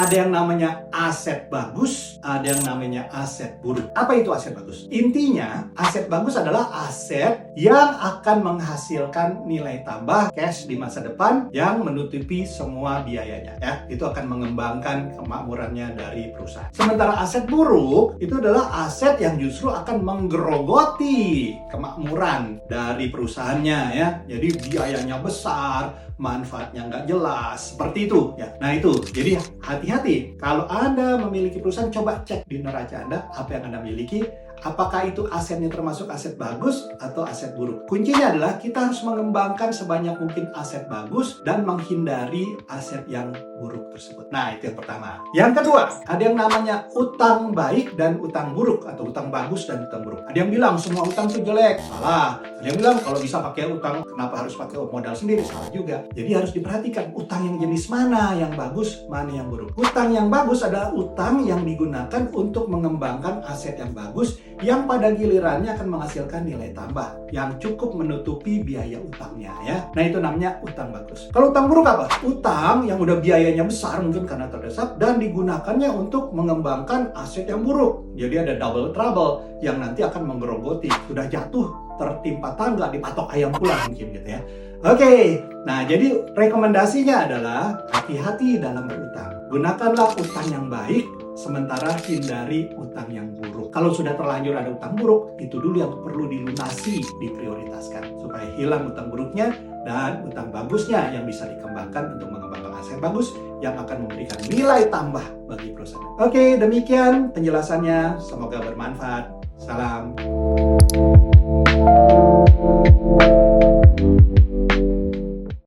Ada yang namanya aset bagus, ada yang namanya aset buruk. Apa itu aset bagus? Intinya, aset bagus adalah aset yang akan menghasilkan nilai tambah cash di masa depan yang menutupi semua biayanya. Ya, itu akan mengembangkan kemakmurannya dari perusahaan. Sementara aset buruk itu adalah aset yang justru akan menggerogoti kemakmuran dari perusahaannya ya. Jadi biayanya besar, manfaatnya nggak jelas, seperti itu ya. Nah itu, jadi hati-hati kalau Anda memiliki perusahaan, coba cek di neraca Anda apa yang Anda miliki, apakah itu asetnya termasuk aset bagus atau aset buruk. Kuncinya adalah kita harus mengembangkan sebanyak mungkin aset bagus dan menghindari aset yang buruk tersebut. Nah itu yang pertama. Yang kedua, ada yang namanya utang baik dan utang buruk, atau utang bagus dan utang buruk. Ada yang bilang semua utang itu jelek, salah. Ada yang bilang kalau bisa pakai utang, kenapa harus pakai modal sendiri, salah juga. Jadi harus diperhatikan utang yang jenis mana yang bagus, mana yang buruk. Utang yang bagus adalah utang yang digunakan untuk mengembangkan aset yang bagus, yang pada gilirannya akan menghasilkan nilai tambah yang cukup menutupi biaya utangnya ya. Nah itu namanya utang bagus. Kalau utang buruk apa? Utang yang udah biayanya besar mungkin karena terdesak dan digunakannya untuk mengembangkan aset yang buruk. Jadi ada double trouble yang nanti akan menggerogoti. Sudah jatuh tertimpa tangga, dipatok ayam pula mungkin gitu ya. Oke, nah jadi rekomendasinya adalah hati-hati dalam berutang. Gunakanlah utang yang baik, sementara hindari utang yang buruk. Kalau sudah terlanjur ada utang buruk, itu dulu yang perlu dilunasi, diprioritaskan. Supaya hilang utang buruknya dan utang bagusnya yang bisa dikembangkan untuk mengembangkan aset bagus yang akan memberikan nilai tambah bagi perusahaan. Oke, demikian penjelasannya. Semoga bermanfaat. Salam.